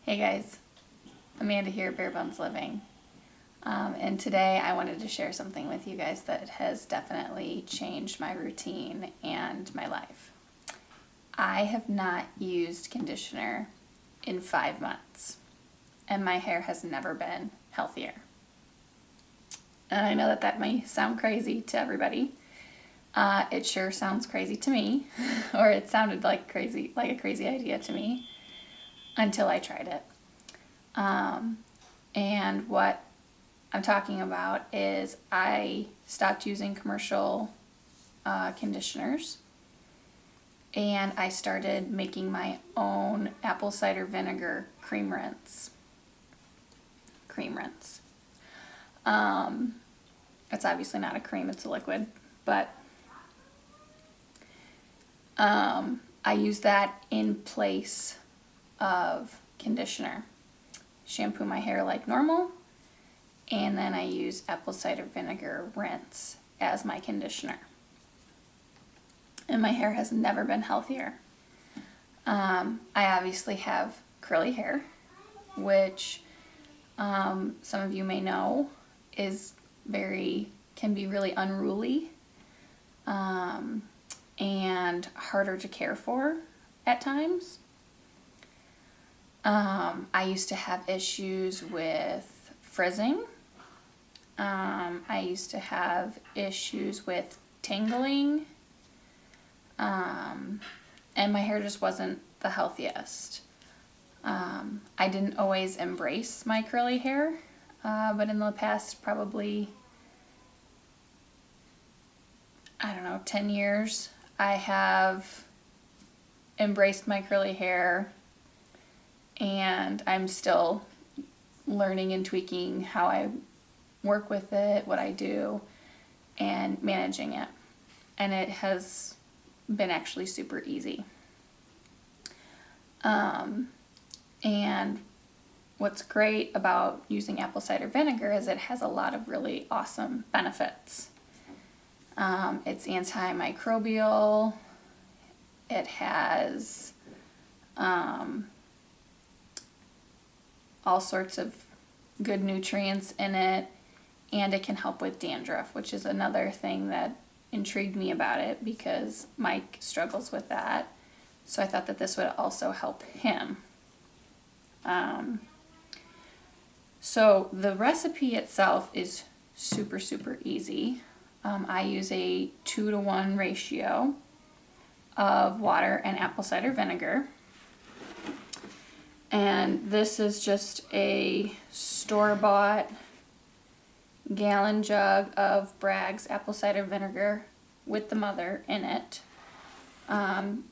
Hey guys, Amanda here, Bare Bones Living. And today I wanted to share something with you guys that has definitely changed my routine and my life. I have not used conditioner in 5 months, and my hair has never been healthier. And I know that may sound crazy to everybody. It sure sounds crazy to me, or it sounded like a crazy idea to me until I tried it. And what I'm talking about is I stopped using commercial conditioners, and I started making my own apple cider vinegar cream rinse. It's obviously not a cream, it's a liquid, but I use that in place of conditioner. Shampoo my hair like normal, and then I use apple cider vinegar rinse as my conditioner. And my hair has never been healthier. I obviously have curly hair, which some of you may know can be really unruly and harder to care for at times. I used to have issues with frizzing. I used to have issues with tangling. And my hair just wasn't the healthiest. I didn't always embrace my curly hair, but in the past probably, 10 years, I have embraced my curly hair, and I'm still learning and tweaking how I work with it, what I do, and managing it. And it has been actually super easy. And what's great about using apple cider vinegar is it has a lot of really awesome benefits. It's antimicrobial. It has all sorts of good nutrients in it, and it can help with dandruff, which is another thing that intrigued me about it because Mike struggles with that. So I thought that this would also help him. So the recipe itself is super, super easy. I use a 2-to-1 ratio of water and apple cider vinegar. And this is just a store-bought gallon jug of Bragg's apple cider vinegar with the mother in it.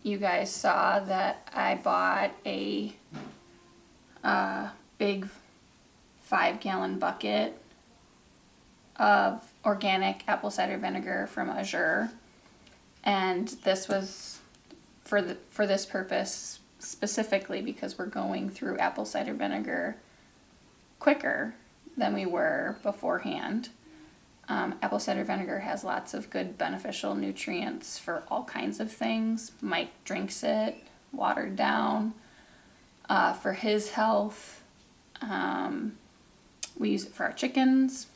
You guys saw that I bought a big 5-gallon bucket of organic apple cider vinegar from Azure, and this was for this purpose specifically because we're going through apple cider vinegar quicker than we were beforehand. Apple cider vinegar has lots of good beneficial nutrients for all kinds of things. Mike drinks it watered down for his health. We use it for our chickens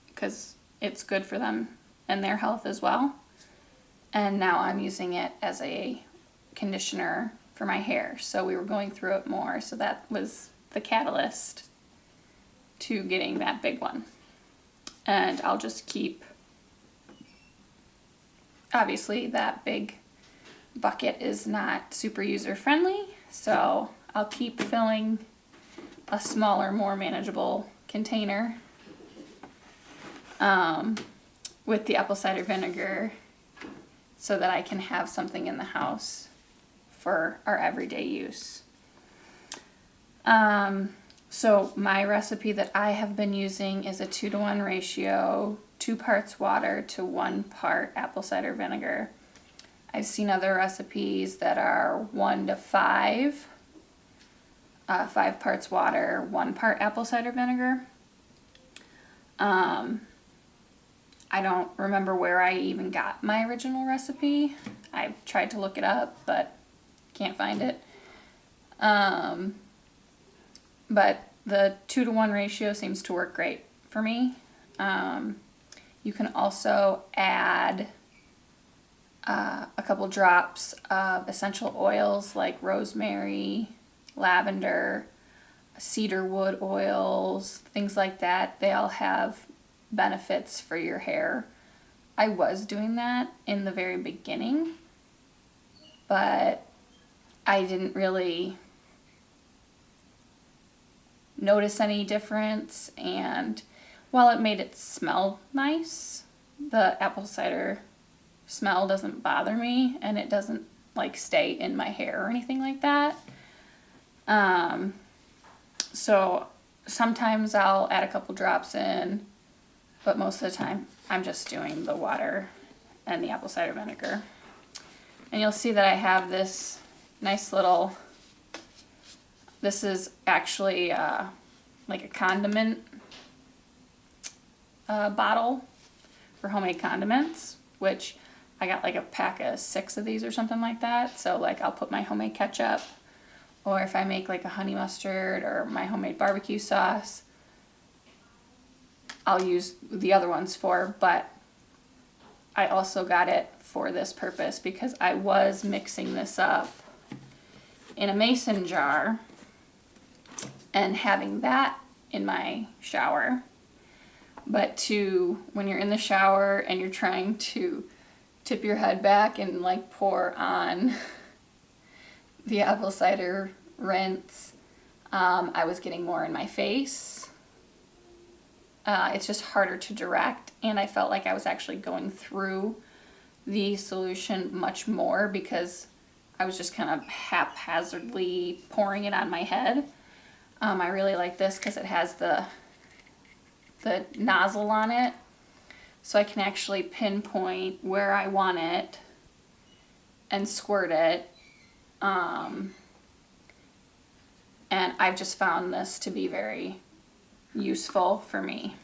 because it's good for them and their health as well. And now I'm using it as a conditioner for my hair. So we were going through it more, so that was the catalyst to getting that big one. And I'll just keep, obviously that big bucket is not super user friendly, so I'll keep filling a smaller, more manageable container with the apple cider vinegar so that I can have something in the house for our everyday use. So my recipe that I have been using is a 2-to-1 ratio, 2 parts water to 1 part apple cider vinegar. I've seen other recipes that are 1 to 5, 5 parts water, 1 part apple cider vinegar. I don't remember where I even got my original recipe. I tried to look it up, but can't find it. But the 2-to-1 ratio seems to work great for me. You can also add a couple drops of essential oils like rosemary, lavender, cedar wood oils, things like that. They all have benefits for your hair. I was doing that in the very beginning, but I didn't really notice any difference, and while it made it smell nice, the apple cider smell doesn't bother me, and it doesn't like stay in my hair or anything like that. So sometimes I'll add a couple drops in, but most of the time I'm just doing the water and the apple cider vinegar. And you'll see that I have this nice little, this is actually like a condiment bottle for homemade condiments, which I got like a pack of 6 of these or something like that. So like I'll put my homemade ketchup, or if I make like a honey mustard or my homemade barbecue sauce, I'll use the other ones for, but I also got it for this purpose because I was mixing this up in a mason jar and having that in my shower. But when you're in the shower and you're trying to tip your head back and like pour on the apple cider rinse, I was getting more in my face. It's just harder to direct, and I felt like I was actually going through the solution much more because I was just kind of haphazardly pouring it on my head. I really like this because it has the nozzle on it, so I can actually pinpoint where I want it and squirt it. And I've just found this to be very useful for me.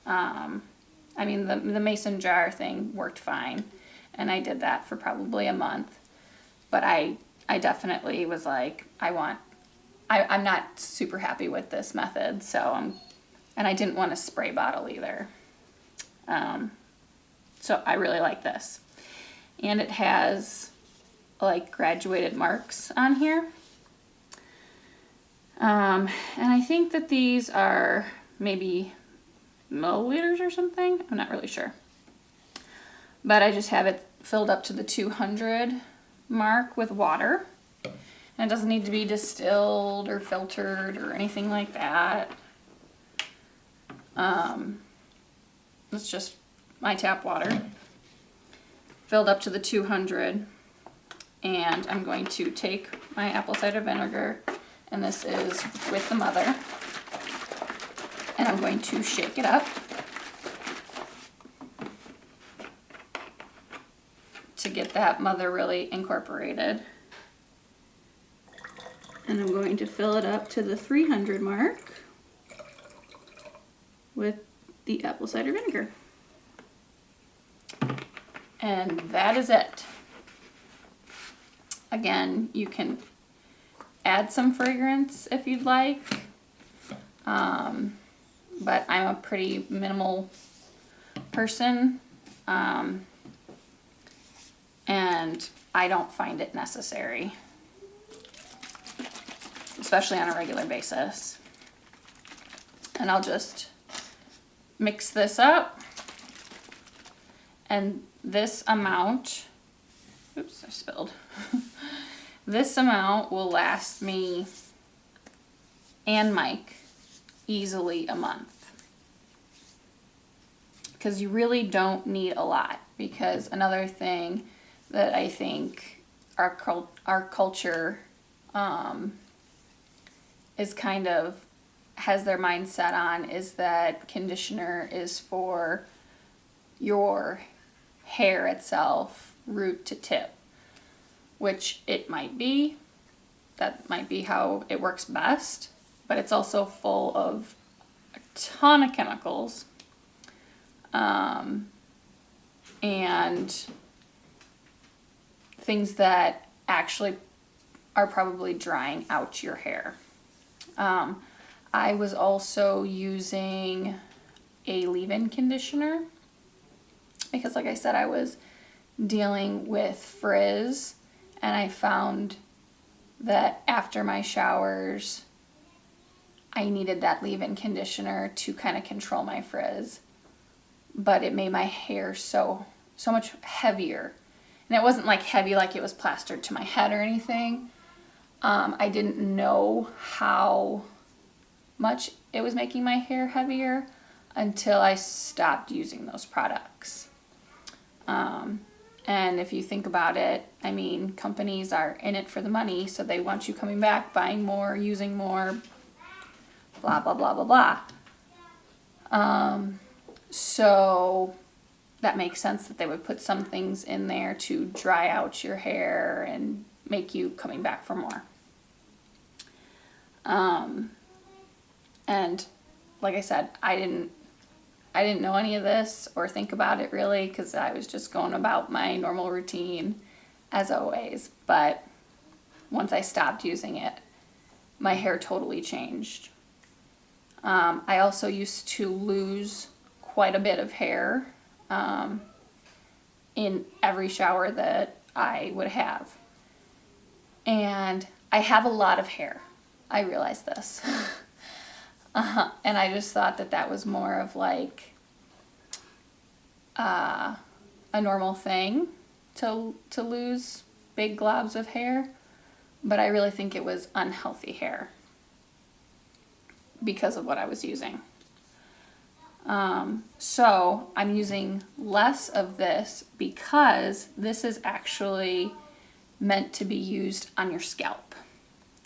I mean, the mason jar thing worked fine, and I did that for probably a month, but I definitely was like, I'm not super happy with this method, and I didn't want a spray bottle either. So I really like this. And it has like graduated marks on here. And I think that these are maybe milliliters or something. I'm not really sure. But I just have it filled up to the 200 mark with water. And it doesn't need to be distilled or filtered or anything like that. It's just my tap water filled up to the 200. And I'm going to take my apple cider vinegar, and this is with the mother, and I'm going to shake it up to get that mother really incorporated. And I'm going to fill it up to the 300 mark with the apple cider vinegar. And that is it. Again, you can add some fragrance if you'd like, but I'm a pretty minimal person, and I don't find it necessary, especially on a regular basis. And I'll just mix this up, and this amount, oops, I spilled. This amount will last me and Mike easily a month. Because you really don't need a lot. Because another thing that I think our culture is kind of has their mindset on is that conditioner is for your hair itself, root to tip. Which it might be. That might be how it works best. But it's also full of a ton of chemicals. And things that actually are probably drying out your hair. I was also using a leave-in conditioner because, like I said, I was dealing with frizz, and I found that after my showers I needed that leave-in conditioner to kind of control my frizz, but it made my hair so much heavier. And it wasn't like heavy like it was plastered to my head or anything. I didn't know how much it was making my hair heavier until I stopped using those products. And if you think about it, I mean, companies are in it for the money, so they want you coming back, buying more, using more, blah, blah, blah, blah, blah. So that makes sense that they would put some things in there to dry out your hair and make you coming back for more. And like I said, I didn't know any of this or think about it really because I was just going about my normal routine as always. But once I stopped using it, my hair totally changed. I also used to lose quite a bit of hair in every shower that I would have. And I have a lot of hair. I realized this. And I just thought that that was more of like a normal thing to lose big globs of hair. But I really think it was unhealthy hair because of what I was using. So I'm using less of this because this is actually meant to be used on your scalp,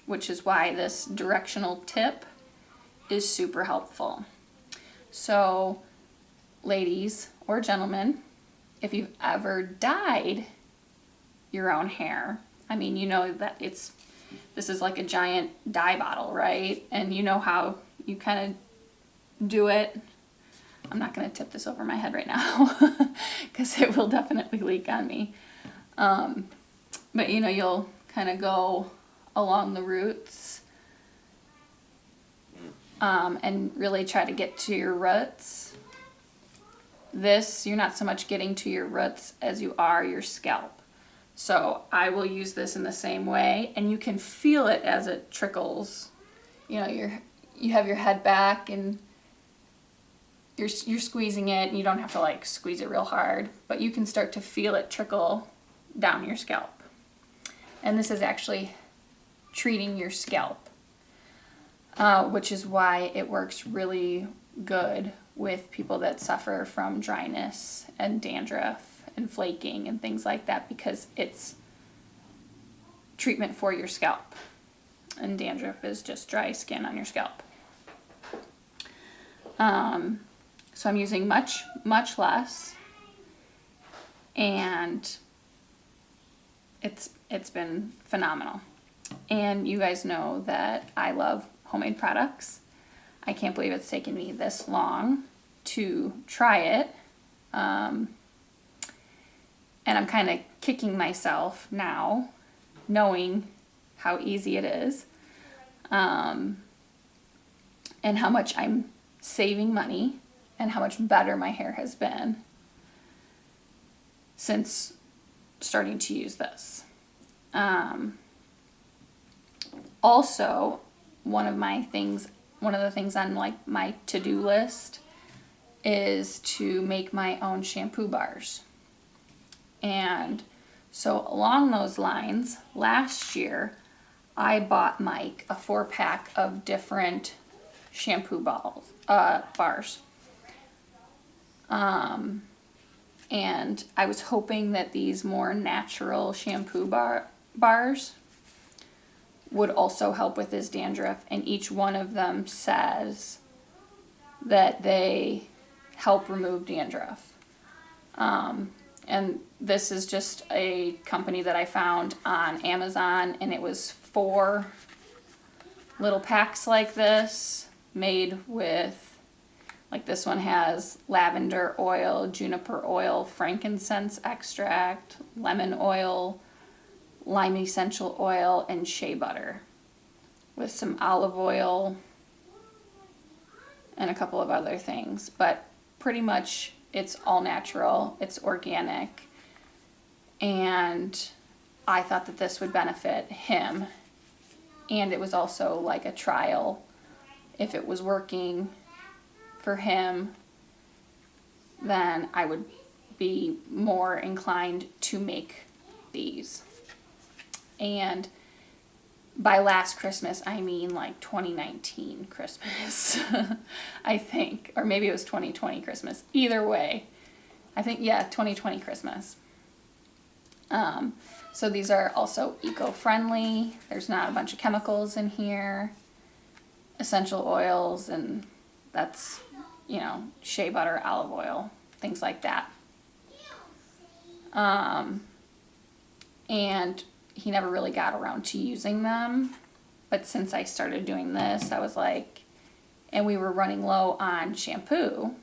which is why this directional tip is super helpful. So ladies or gentlemen, if you've ever dyed your own hair, I mean, you know that this is like a giant dye bottle, right? And you know how you kind of do it. I'm not going to tip this over my head right now because it will definitely leak on me. But you know, you'll kind of go along the roots and really try to get to your roots. This, you're not so much getting to your roots as you are your scalp. So I will use this in the same way, and you can feel it as it trickles. You know, you have your head back and you're squeezing it, and you don't have to like squeeze it real hard, but you can start to feel it trickle down your scalp. And this is actually treating your scalp, which is why it works really good with people that suffer from dryness and dandruff and flaking and things like that, because it's treatment for your scalp. And dandruff is just dry skin on your scalp. So I'm using much less, and it's been phenomenal. And you guys know that I love homemade products. I can't believe it's taken me this long to try it. And I'm kind of kicking myself now, knowing how easy it is, and how much I'm saving money and how much better my hair has been since starting to use this. Also, one of the things on like my to-do list is to make my own shampoo bars. And so along those lines, last year I bought Mike a 4-pack of different shampoo bars. And I was hoping that these more natural shampoo bars would also help with his dandruff, and each one of them says that they help remove dandruff. And this is just a company that I found on Amazon, and it was 4 little packs like this, made with, like this one has lavender oil, juniper oil, frankincense extract, lemon oil, lime essential oil, and shea butter with some olive oil and a couple of other things. But pretty much it's all natural, it's organic, and I thought that this would benefit him. And it was also like a trial. If it was working for him, then I would be more inclined to make these. And by last Christmas, I mean like 2019 Christmas, I think. Or maybe it was 2020 Christmas. Either way, I think, yeah, 2020 Christmas. So these are also eco-friendly. There's not a bunch of chemicals in here. Essential oils, and that's, you know, shea butter, olive oil, things like that. And he never really got around to using them. But since I started doing this, I was like, and we were running low on shampoo,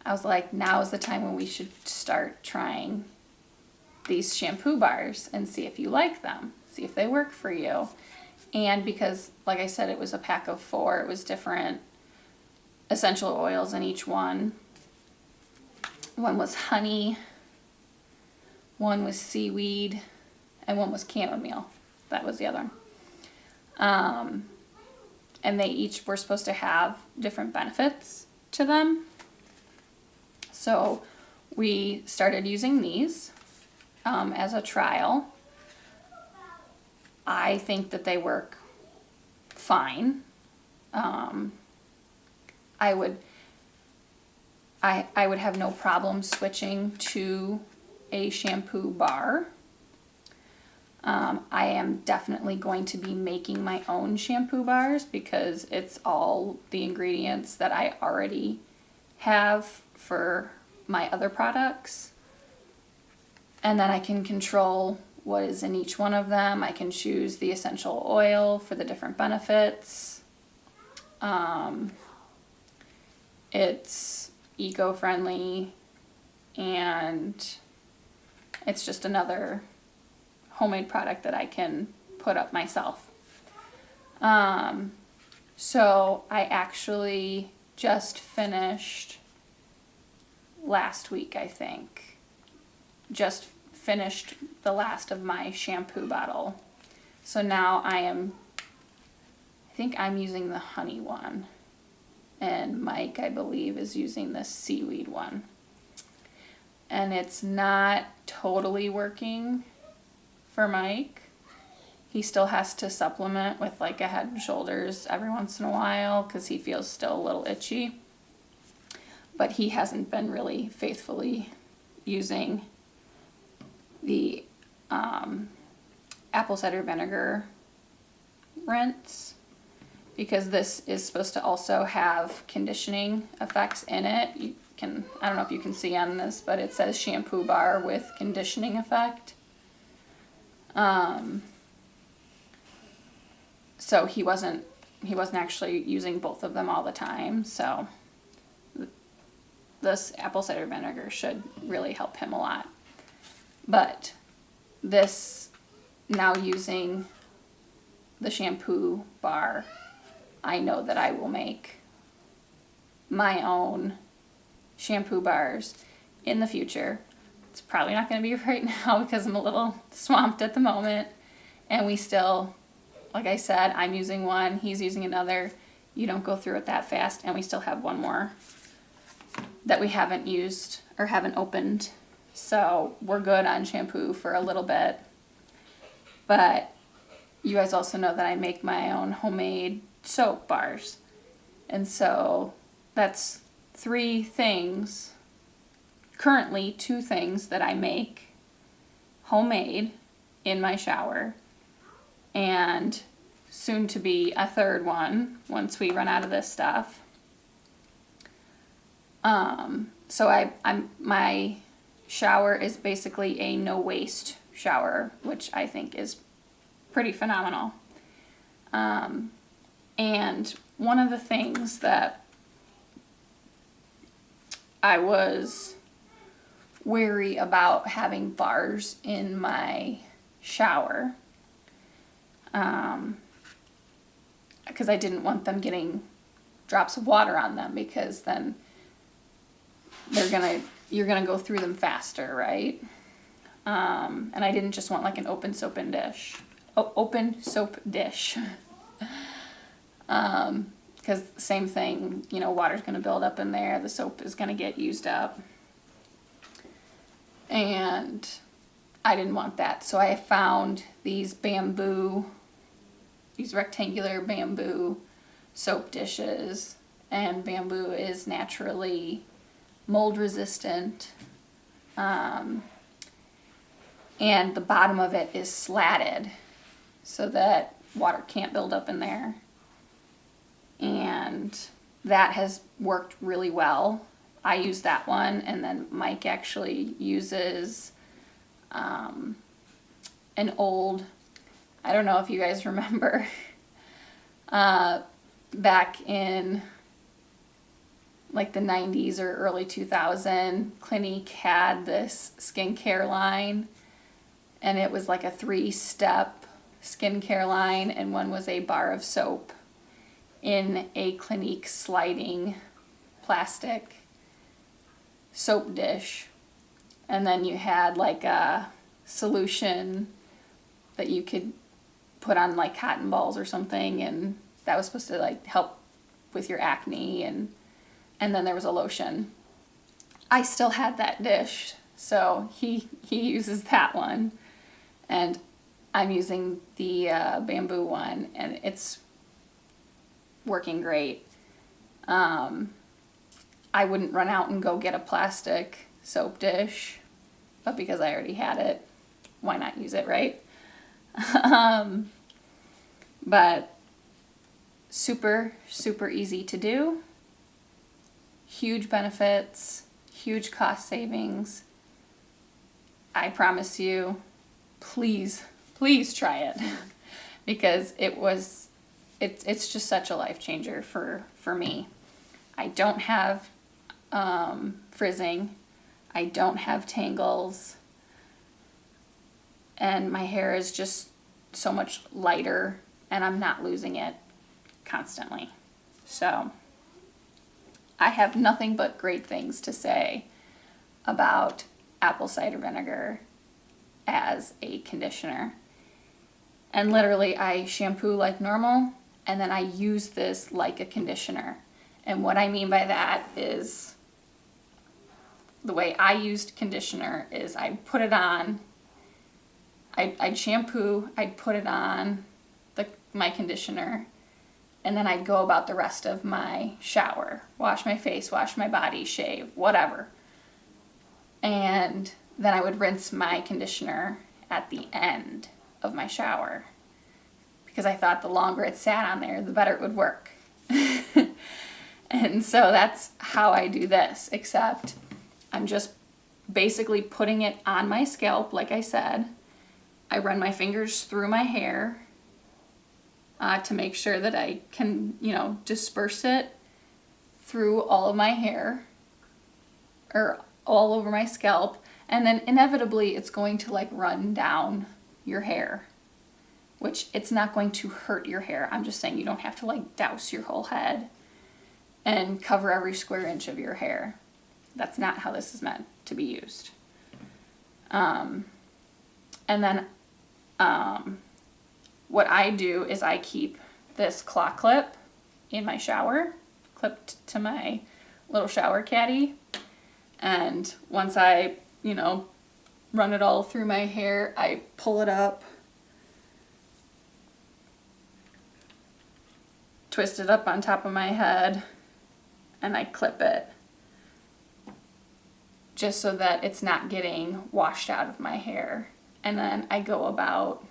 I was like, now is the time when we should start trying these shampoo bars and see if you like them, see if they work for you. And because, like I said, it was a pack of 4, it was different essential oils in each one. One was honey, one was seaweed, and one was chamomile. That was the other one. And they each were supposed to have different benefits to them. So we started using these as a trial. I think that they work fine. I would have no problem switching to a shampoo bar. I am definitely going to be making my own shampoo bars because it's all the ingredients that I already have for my other products. And then I can control what is in each one of them. I can choose the essential oil for the different benefits. It's eco-friendly, and it's just another homemade product that I can put up myself. So I actually just finished last week, I think. Just finished the last of my shampoo bottle. So now I think I'm using the honey one. And Mike, I believe, is using the seaweed one. And it's not totally working for Mike. He still has to supplement with like a Head and Shoulders every once in a while because he feels still a little itchy. But he hasn't been really faithfully using the apple cider vinegar rinse, because this is supposed to also have conditioning effects in it. I don't know if you can see on this, but it says shampoo bar with conditioning effect. So he wasn't actually using both of them all the time. So this apple cider vinegar should really help him a lot. But this, now using the shampoo bar, I know that I will make my own shampoo bars in the future. It's probably not going to be right now because I'm a little swamped at the moment. And we still, like I said, I'm using one, he's using another. You don't go through it that fast. And we still have one more that we haven't used or haven't opened. So we're good on shampoo for a little bit. But you guys also know that I make my own homemade soap bars. And so that's 3 things, currently 2 things that I make homemade in my shower. And soon to be a 3rd one once we run out of this stuff. So my shower is basically a no waste shower, which I think is pretty phenomenal. And one of the things that I was wary about having bars in my shower, because I didn't want them getting drops of water on them, because then you're gonna go through them faster, right? And I didn't just want like an open soap dish. Because same thing, water's gonna build up in there, the soap is gonna get used up. And I didn't want that. So I found these rectangular bamboo soap dishes, and bamboo is naturally mold resistant. And the bottom of it is slatted so that water can't build up in there. And that has worked really well. I use that one, and then Mike actually uses an old, I don't know if you guys remember, back in like the 90s or early 2000, Clinique had this skincare line, and it was like a 3-step skincare line, and one was a bar of soap in a Clinique sliding plastic soap dish, and then you had like a solution that you could put on like cotton balls or something, and that was supposed to like help with your acne, and then there was a lotion. I still had that dish, so he uses that one, and I'm using the bamboo one, and it's working great. I wouldn't run out and go get a plastic soap dish, but because I already had it, why not use it, right? But super, super easy to do. Huge benefits, huge cost savings. I promise you, please try it because it's just such a life changer for me. I don't have frizzing. I don't have tangles. And my hair is just so much lighter, and I'm not losing it constantly. So I have nothing but great things to say about apple cider vinegar as a conditioner. And literally I shampoo like normal, and then I use this like a conditioner. And what I mean by that is the way I used conditioner is I put it on, I'd shampoo, I'd put it on my conditioner, and then I'd go about the rest of my shower, wash my face, wash my body, shave, whatever. And then I would rinse my conditioner at the end of my shower, because I thought the longer it sat on there, the better it would work. And so that's how I do this, except I'm just basically putting it on my scalp, like I said. I run my fingers through my hair to make sure that I can, disperse it through all of my hair or all over my scalp. And then inevitably it's going to like run down your hair, which it's not going to hurt your hair. I'm just saying you don't have to like douse your whole head and cover every square inch of your hair. That's not how this is meant to be used. And then what I do is I keep this claw clip in my shower, clipped to my little shower caddy. And once I, run it all through my hair, I pull it up, twist it up on top of my head, and I clip it, just so that it's not getting washed out of my hair. And then I go about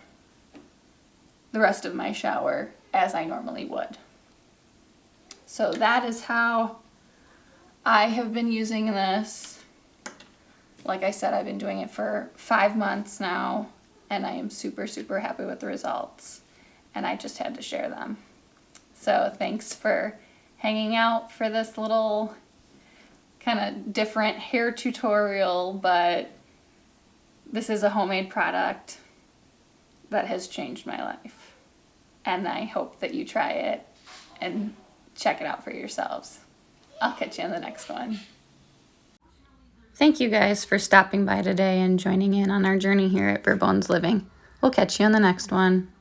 the rest of my shower as I normally would. So that is how I have been using this. Like I said, I've been doing it for 5 months now, and I am super, super happy with the results. And I just had to share them. So thanks for hanging out for this little kind of different hair tutorial, but this is a homemade product, that has changed my life. And I hope that you try it and check it out for yourselves. I'll catch you on the next one. Thank you guys for stopping by today and joining in on our journey here at Bare Bones Living. We'll catch you on the next one.